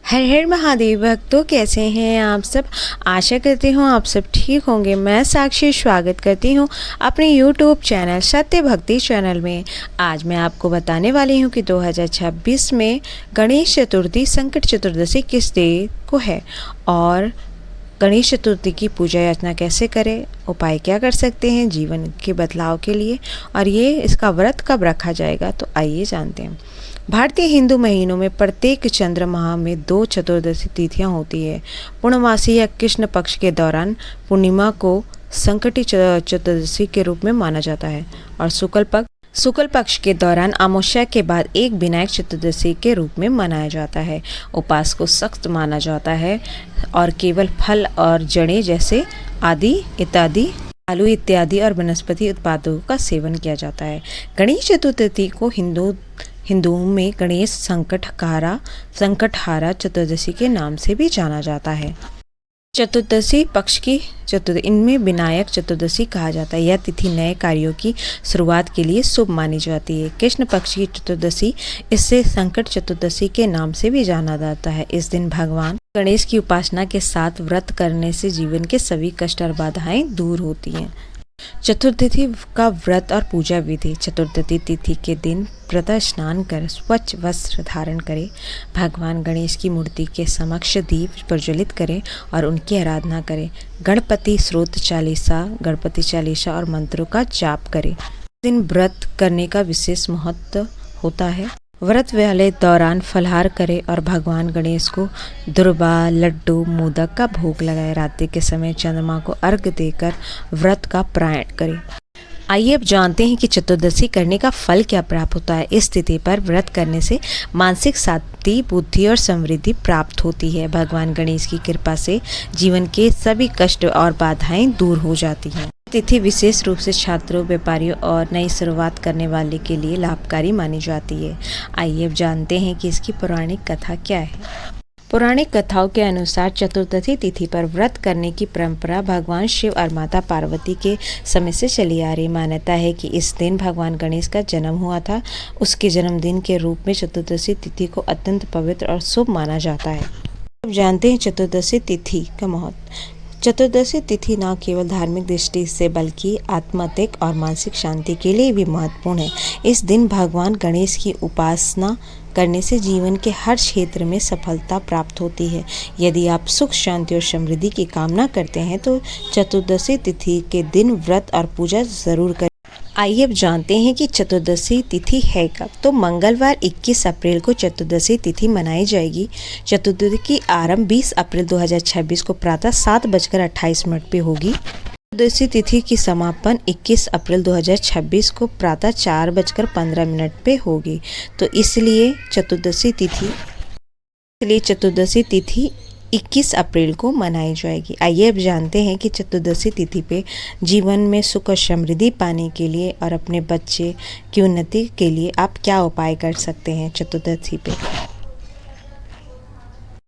हर हर महादेव भक्तों, कैसे हैं आप सब। आशा करती हूँ आप सब ठीक होंगे। मैं साक्षी स्वागत करती हूँ अपने यूट्यूब चैनल सत्य भक्ति चैनल में। आज मैं आपको बताने वाली हूँ कि 2026 में गणेश चतुर्थी संकट चतुर्दशी किस डे को है और गणेश चतुर्थी की पूजा याचना कैसे करें, उपाय क्या कर सकते हैं जीवन के बदलाव के लिए, और ये इसका व्रत कब रखा जाएगा। तो आइए जानते हैं। भारतीय हिंदू महीनों में प्रत्येक चंद्र माह में 2 चतुर्दशी तिथियां होती है। पूर्णमासी या कृष्ण पक्ष के दौरान पूर्णिमा को संकटी चतुर्दशी के रूप में माना जाता है और शुक्ल पक्ष के दौरान अमावस्या के बाद एक विनायक चतुर्दशी के रूप में मनाया जाता है। उपास को सख्त माना जाता है और केवल फल और जड़ें जैसे आलू इत्यादि और वनस्पति उत्पादों का सेवन किया जाता है। गणेश चतुर्थी को हिंदुओं में गणेश संकटहारा चतुर्दशी के नाम से भी जाना जाता है। चतुर्दशी पक्ष की चतुर्दशी, इनमें विनायक चतुर्दशी कहा जाता है। यह तिथि नए कार्यों की शुरुआत के लिए शुभ मानी जाती है। कृष्ण पक्ष की चतुर्दशी, इससे संकट चतुर्दशी के नाम से भी जाना जाता है। इस दिन भगवान गणेश की उपासना के साथ व्रत करने से जीवन के सभी कष्ट और बाधाएं दूर होती हैं। चतुर्दशी का व्रत और पूजा विधि। चतुर्दशी तिथि के दिन प्रातः स्नान कर स्वच्छ वस्त्र धारण करें, भगवान गणेश की मूर्ति के समक्ष दीप प्रज्वलित करें और उनकी आराधना करें। गणपति चालीसा और मंत्रों का जाप करें। इस दिन व्रत करने का विशेष महत्व होता है। व्रत वाले दौरान फलाहार करें और भगवान गणेश को दुर्बा, लड्डू, मोदक का भोग लगाए। रात्रि के समय चंद्रमा को अर्घ्य देकर व्रत का पारण करें। आइए अब जानते हैं कि चतुर्दशी करने का फल क्या प्राप्त होता है। इस तिथि पर व्रत करने से मानसिक शांति, बुद्धि और समृद्धि प्राप्त होती है। भगवान गणेश की कृपा से जीवन के सभी कष्ट और बाधाएं दूर हो जाती हैं। तिथि विशेष रूप से छात्रों, व्यापारियों और नई शुरुआत करने वाले के लिए लाभकारी मानी जाती है। आइए अब जानते हैं कि इसकी पौराणिक कथा क्या है। पौराणिक कथाओं के अनुसार चतुर्दशी तिथि पर व्रत करने की परंपरा भगवान शिव और माता पार्वती के समय से चली आ रही। मान्यता है कि इस दिन भगवान गणेश का जन्म हुआ था। उसके जन्मदिन के रूप में चतुर्दशी तिथि को अत्यंत पवित्र और शुभ माना जाता है। अब जानते हैं चतुर्दशी तिथि का महत्व। चतुर्दशी तिथि न केवल धार्मिक दृष्टि से बल्कि आत्मात्मिक और मानसिक शांति के लिए भी महत्वपूर्ण है। इस दिन भगवान गणेश की उपासना करने से जीवन के हर क्षेत्र में सफलता प्राप्त होती है। यदि आप सुख, शांति और समृद्धि की कामना करते हैं तो चतुर्दशी तिथि के दिन व्रत और पूजा जरूर करें। आइए अब जानते हैं कि चतुर्दशी तिथि है कब। तो मंगलवार 21 अप्रैल को चतुर्दशी तिथि मनाई जाएगी। चतुर्दशी की आरंभ 20 अप्रैल 2026 को प्रातः 7:28 पे होगी। चतुर्दशी तिथि की समापन 21 अप्रैल 2026 को प्रातः 4:15 पे होगी। तो इसलिए चतुर्दशी तिथि 21 अप्रैल को मनाई जाएगी। आइए अब जानते हैं कि चतुर्दशी तिथि पे जीवन में सुख और समृद्धि पाने के लिए और अपने बच्चे की उन्नति के लिए आप क्या उपाय कर सकते हैं चतुर्दशी पे।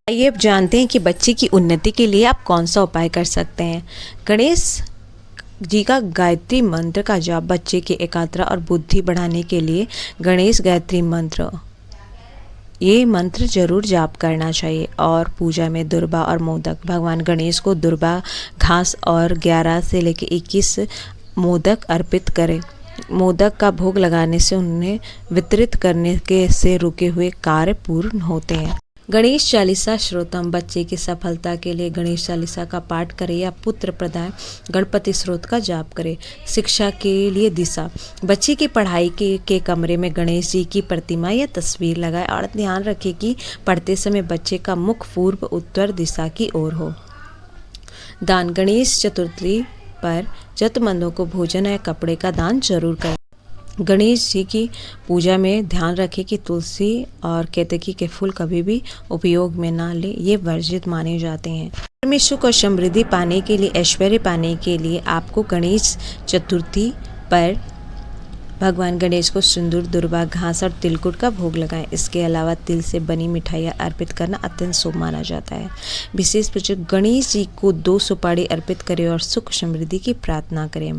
आइए अब जानते हैं कि बच्चे की उन्नति के लिए आप कौन सा उपाय कर सकते हैं। गणेश जी का गायत्री मंत्र का जाप बच्चे की एकाग्रता और बुद्धि बढ़ाने के लिए गणेश गायत्री मंत्र, ये मंत्र जरूर जाप करना चाहिए। और पूजा में दुर्बा और मोदक, भगवान गणेश को दुर्बा घास और 11 से लेकर 21 मोदक अर्पित करें। मोदक का भोग लगाने से उन्हें वितरित करने के से रुके हुए कार्य पूर्ण होते हैं। गणेश चालीसा श्रोतम, बच्चे की सफलता के लिए गणेश चालीसा का पाठ करें या पुत्र प्रदाय गणपति स्रोत का जाप करें। शिक्षा के लिए दिशा, बच्चे की पढ़ाई के कमरे में गणेश जी की प्रतिमा या तस्वीर लगाएं और ध्यान रखें कि पढ़ते समय बच्चे का मुख पूर्व उत्तर दिशा की ओर हो। दान, गणेश चतुर्थी पर जरूरतमंदों को भोजन या कपड़े का दान जरूर करें। गणेश जी की पूजा में ध्यान रखें कि तुलसी और केतकी के फूल कभी भी उपयोग में ना ले, ये वर्जित माने जाते हैं। घर में सुख और समृद्धि पाने के लिए, ऐश्वर्य पाने के लिए आपको गणेश चतुर्थी पर भगवान गणेश को सिंदूर, दुर्वा, घास और तिलकुट का भोग लगाएं। इसके अलावा तिल से बनी मिठाइयाँ अर्पित करना अत्यंत शुभ माना जाता है। विशेष पूजक गणेश जी को 2 सुपारी अर्पित करें और सुख समृद्धि की प्रार्थना करें।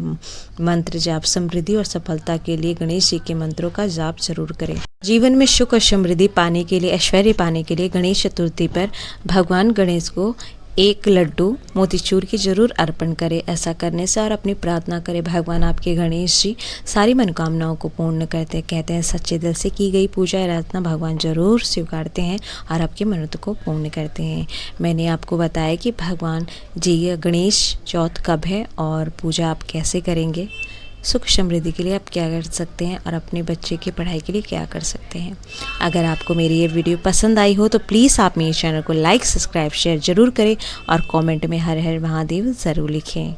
मंत्र जाप समृद्धि और सफलता के लिए गणेश जी के मंत्रों का जाप जरूर करें। जीवन में सुख और समृद्धि पाने के लिए, ऐश्वर्य पाने के लिए गणेश चतुर्थी पर भगवान गणेश को 1 लड्डू मोतीचूर की जरूर अर्पण करें। ऐसा करने से और अपनी प्रार्थना करें, भगवान आपके गणेश जी सारी मनोकामनाओं को पूर्ण करते हैं। कहते हैं सच्चे दिल से की गई पूजा आराधना भगवान जरूर स्वीकारते हैं और आपकी मन्नत को पूर्ण करते हैं। मैंने आपको बताया कि भगवान जी गणेश चौथ कब है और पूजा आप कैसे करेंगे, सुख समृद्धि के लिए आप क्या कर सकते हैं और अपने बच्चे की पढ़ाई के लिए क्या कर सकते हैं। अगर आपको मेरी ये वीडियो पसंद आई हो तो प्लीज़ आप मेरे चैनल को लाइक, सब्सक्राइब, शेयर ज़रूर करें और कमेंट में हर हर महादेव ज़रूर लिखें।